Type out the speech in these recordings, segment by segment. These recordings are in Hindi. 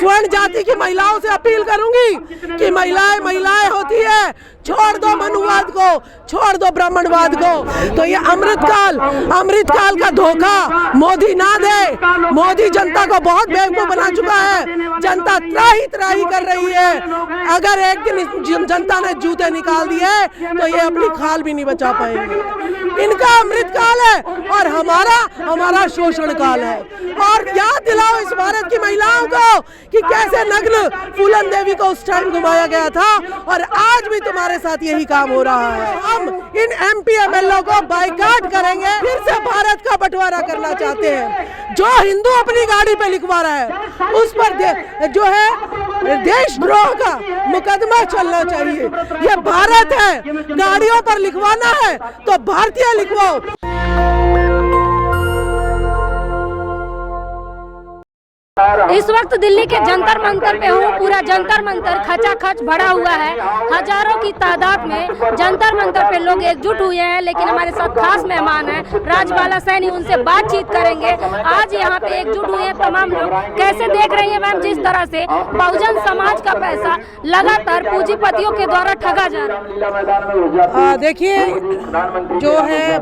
स्वर्ण जाति की महिलाओं से अपील करूंगी कि महिलाएं होती है, छोड़ दो मनुवाद को, छोड़ दो ब्राह्मणवाद को। तो ये अमृतकाल का धोखा मोदी ना दे। मोदी जनता को बहुत बेवकूफ बना चुका है, जनता त्राही कर रही है। अगर एक दिन जनता ने जूते निकाल दिए तो ये अपनी खाल भी नहीं बचा पाएंगे। इनका अमृतकाल है और हमारा शोषण काल है। और याद दिलाओ इस भारत की महिलाओं को कि कैसे नग्न फूलन देवी को उस टाइम घुमाया गया था, और आज भी तुम्हारे साथ यही काम हो रहा है। हम इन MP MLO को बाइकाट करेंगे, फिर से भारत का बंटवारा करना चाहते हैं। जो हिंदू अपनी गाड़ी पे लिखवा रहा है उस पर जो है देशद्रोह का मुकदमा चलना चाहिए। ये भारत है, गाड़ियों पर लिखवाना है तो भारतीय लिखवाओ। इस वक्त दिल्ली के जंतर मंतर पे हूँ। पूरा जंतर मंतर खचाखच भरा हुआ है। हजारों की तादाद में जंतर मंतर पे लोग एकजुट हुए हैं, लेकिन हमारे साथ खास मेहमान हैं राजबाला सैनी, उनसे बातचीत करेंगे। आज यहाँ पे एकजुट हुए हैं तमाम लोग। कैसे देख रही है मैम जिस तरह से बहुजन समाज का पैसा लगातार पूंजीपतियों के द्वारा ठगा जा रहा है? देखिए, जो है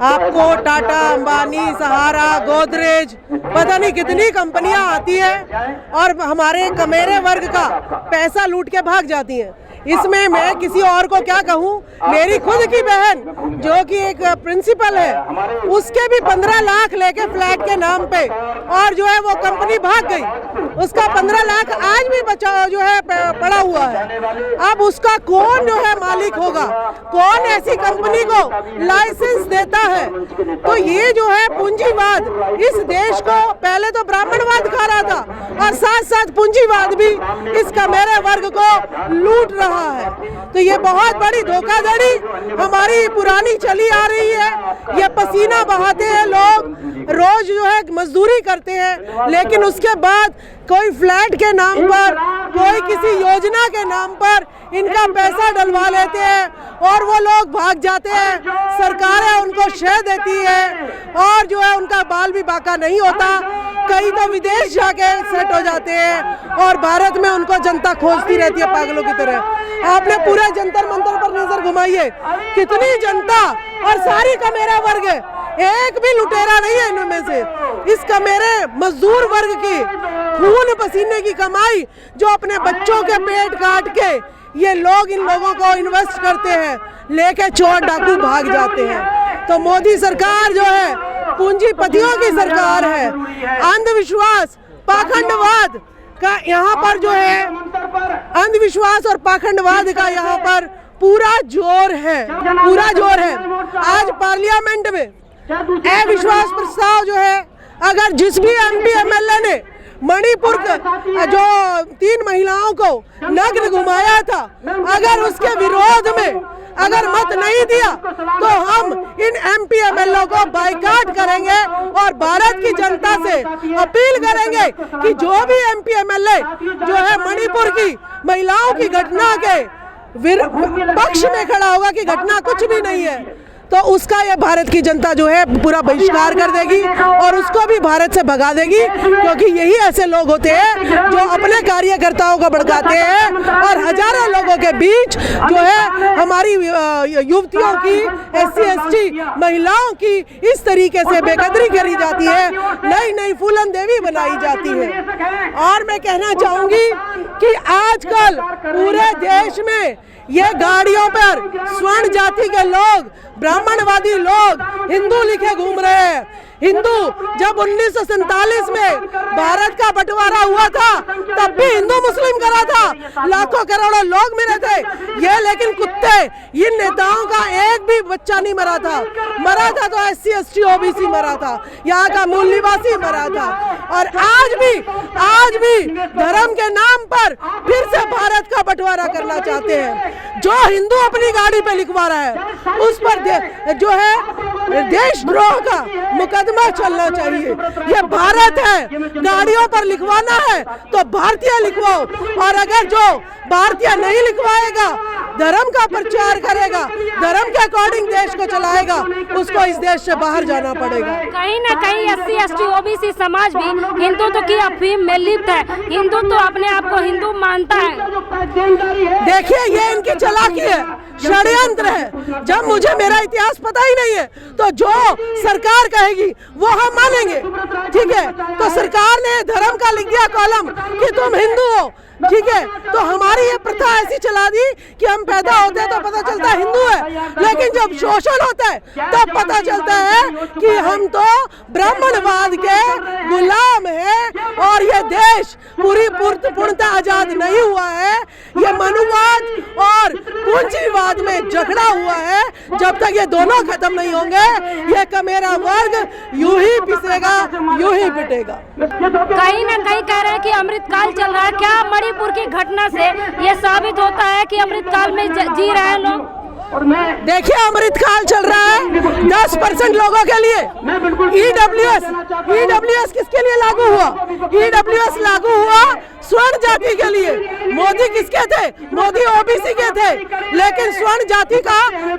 आपको टाटा, अंबानी, सहारा, गोदरेज, पता नहीं कितनी कंपनियां आती है और हमारे कमेरे वर्ग का पैसा लूट के भाग जाती हैं। इसमें मैं किसी और को क्या कहूँ, मेरी खुद की बहन जो कि एक प्रिंसिपल है, उसके भी 15 लाख लेके फ्लैट के नाम पे, और जो है वो कंपनी भाग गई। उसका 15 लाख आज भी बचा जो है पड़ा हुआ है। अब उसका कौन जो है मालिक होगा, कौन ऐसी कंपनी को लाइसेंस देता है? तो ये जो है पूंजीवाद इस देश को पहले तो ब्राह्मणवाद खा रहा था और साथ साथ पूंजीवाद भी इस कमेरे वर्ग को लूट रहा है। तो ये बहुत बड़ी धोखाधड़ी हमारी पुरानी चली आ रही है। ये पसीना बहाते हैं लोग, रोज जो है मजदूरी करते हैं, लेकिन उसके बाद कोई फ्लैट के नाम पर, कोई किसी योजना के नाम पर इनका पैसा डलवा लेते हैं और वो लोग भाग जाते हैं। सरकारें उनको शह देती है और जो है उनका बाल भी बाका नहीं होता। कई तो विदेश जाके सेट हो जाते हैं और भारत में उनको जनता खोजती रहती है पागलों की तरह। आपने पूरे जंतर मंतर पर नजर घुमाई है, कितनी जनता और सारी कमेरा वर्ग है, एक भी लुटेरा नहीं है इनमें से। इस कमेरे मजदूर वर्ग की खून पसीने की कमाई जो अपने बच्चों के पेट काट के ये लोग इन लोगों को इन्वेस्ट करते हैं, लेके चोर डाकू भाग जाते हैं। तो मोदी सरकार जो है पूंजीपतियों की सरकार है। अंधविश्वास, पाखंडवाद का यहाँ पर जो है, अंधविश्वास और पाखंडवाद का यहाँ पर पूरा जोर है। आज पार्लियामेंट में अविश्वास प्रस्ताव जो है, अगर जिस भी MP MLA ने मणिपुर जो 3 महिलाओं को नग्न घुमाया था, अगर उसके विरोध में अगर मत नहीं दिया तो हम इन MP MLA को बाइकाट करेंगे और भारत की जनता से अपील करेंगे कि जो भी MP MLA जो है मणिपुर की महिलाओं की घटना के पक्ष में खड़ा होगा कि घटना कुछ भी नहीं है, तो उसका ये भारत की जनता जो है पूरा बहिष्कार कर देगी और उसको भी भारत से भगा देगी। क्योंकि यही ऐसे लोग होते हैं जो अपने कार्यकर्ताओं को भड़काते हैं और हजारों लोगों के बीच जो है हमारी युवतियों की, SC ST महिलाओं की इस तरीके से बेकदरी करी जाती है, नई फूलन देवी बनाई जाती है। और मैं कहना चाहूंगी कि आजकल पूरे देश में ये गाड़ियों पर स्वर्ण जाति के लोग, ब्राह्मणवादी लोग हिंदू लिखे घूम रहे हैं। हिंदू जब 1947 में भारत का बंटवारा हुआ था तब भी हिंदू मुस्लिम करा था, लाखों करोड़ों लोग मिले थे ये, लेकिन कुत्ते इन नेताओं का एक भी बच्चा नहीं मरा था तो SC ST OBC मरा था, यहाँ का मूल निवासी मरा था। और आज भी धर्म के नाम पर फिर से भारत का बंटवारा करना चाहते हैं। जो हिंदू अपनी गाड़ी पे लिखवा रहा है उस पर जो है देशद्रोह का मुकदमा चलना चाहिए। ये भारत है, गाड़ियों पर लिखवाना है तो भारतीय लिखवाओ, और अगर जो भारतीय नहीं लिखवाएगा धर्म का प्रचार करेगा, धर्म के अकॉर्डिंग देश को चलाएगा, उसको इस देश से बाहर जाना पड़ेगा। कहीं ना कहीं SC ST OBC समाज भी हिंदुत्व की अफीम में लिप्त है, हिंदुत्व अपने आप को हिंदू मानता है। देखिए ये इनकी चालाकी है, षड्यंत्र है। जब मुझे मेरा इतिहास पता ही नहीं है तो जो सरकार कहेगी वो हम मानेंगे, ठीक है। तो सरकार ने धर्म का लिख दिया कॉलम कि तुम हिंदू हो, ठीक है। तो हमारी ये प्रथा ऐसी चला दी कि हम पैदा होते हैं तो पता चलता है हिंदू है, लेकिन जब शोषण होता है तब पता चलता है कि हम तो ब्राह्मणवाद के गुलाम हैं और ये देश पूर्णतः आजाद नहीं हुआ है। ये मनुवाद और पूंजीवाद में झगड़ा हुआ है। जब तक ये दोनों खत्म नहीं होंगे ये कमेरा वर्ग यूं ही पिसेगा, यूं ही पिटेगा। कहीं ना कहीं कह रहे हैं कि अमृतकाल चल रहा है। क्या मणिपुर की घटना से ये साबित होता है कि अमृतकाल में जी रहे हैं लोग? देखिए अमृतकाल चल रहा है 10% लोगों के लिए। ईडब्ल्यूएस किसके लिए लागू हुआ? ईडब्ल्यूएस लागू हुआ स्वर्ण जाति के लिए। मोदी किसके थे? मोदी ओबीसी के थे, लेकिन स्वर्ण जाति का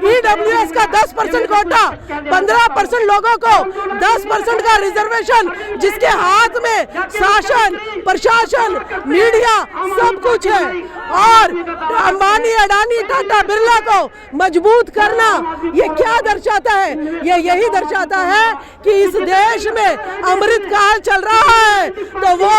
ईडब्ल्यूएस का 10% कोटा, 15% लोगों को 10% का रिजर्वेशन, जिसके हाथ में शासन, प्रशासन, मीडिया सब कुछ है। और अंबानी, अडानी, टाटा, बिरला को मजबूत करना ये क्या दर्शाता है? ये यही दर्शाता है कि इस देश में अमृतकाल चल रहा है। तो वो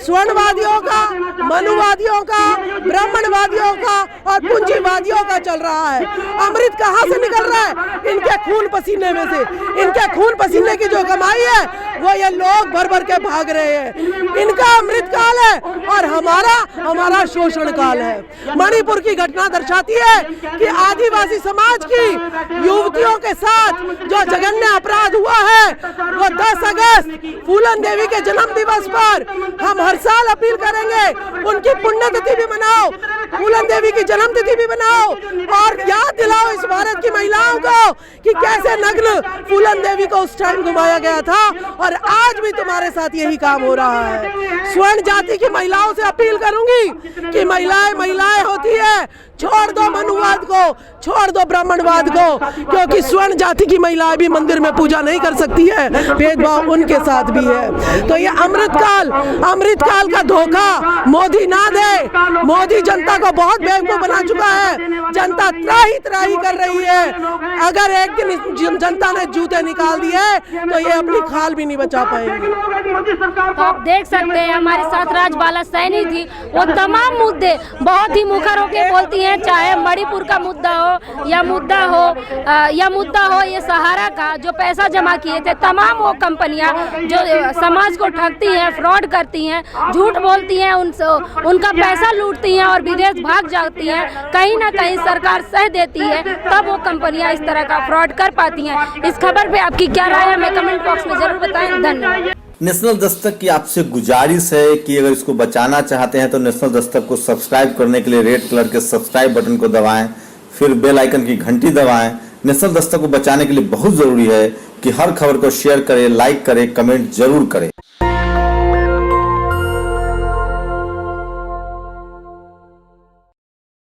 स्वर्णवादियों का, मनुवादियों का, ब्राह्मणवादियों का और पूंजीवादियों का चल रहा है। अमृत कहाँ से निकल रहा है? इनके खून पसीने में से। इनके खून पसीने की जो कमाई है वो ये लोग भर भर के भाग रहे हैं। इनका अमृत काल है और हमारा शोषण काल है। मणिपुर की घटना दर्शाती है कि आदिवासी समाज की युवतियों के साथ जो जघन्य अपराध हुआ है वो 10 अगस्त फूलन देवी के जन्म दिवस पर हम हर साल अपील करेंगे उनकी पुण्यतिथि भी मनाओ, फूलन देवी की जन्म तिथि भी मनाओ और याद दिलाओ इस भारत की महिलाओं को कि कैसे नग्न फूलन देवी को उस टाइम घुमाया गया था। और आज भी तुम्हारे साथ यही काम हो रहा है। स्वर्ण जाति की महिलाओं से अपील करूंगी कि महिलाएं होती है, छोड़ दो मनुवाद को, छोड़ दो ब्राह्मणवाद को, क्योंकि स्वर्ण जाति की महिलाएं भी मंदिर में पूजा नहीं कर सकती है, भेदभाव उनके साथ भी है। तो ये अमृतकाल का धोखा मोदी ना दे। मोदी जनता को बहुत बेवकूफ बना चुका है, जनता त्राही कर रही है। अगर एक दिन जनता ने जूते निकाल दिए तो ये अपनी खाल भी नहीं बचा पाएंगे। तो आप देख सकते हैं हमारे साथ राजबाला सैनी थी, वो तमाम मुद्दे बहुत ही मुखर होकर बोलती हैं, चाहे मणिपुर का मुद्दा हो या मुद्दा हो ये सहारा का जो पैसा जमा किए थे, तमाम वो कंपनियां जो समाज को ठगती हैं, फ्रॉड करती हैं, झूठ बोलती हैं, उनका पैसा लूटती हैं और विदेश भाग जाती हैं। कहीं ना कहीं सरकार सह देती है, तब वो कंपनियां इस तरह का फ्रॉड कर पाती हैं। इस खबर पे आपकी क्या राय है हमें कमेंट बॉक्स में जरूर बताएं। धन्यवाद। नेशनल दस्तक की आपसे गुजारिश है कि अगर इसको बचाना चाहते हैं तो नेशनल दस्तक को सब्सक्राइब करने के लिए रेड कलर के सब्सक्राइब बटन को दबाएं, फिर बेल आइकन की घंटी दबाएं। नेशनल दस्तक को बचाने के लिए बहुत जरूरी है कि हर खबर को शेयर करें, लाइक करें, कमेंट जरूर करें।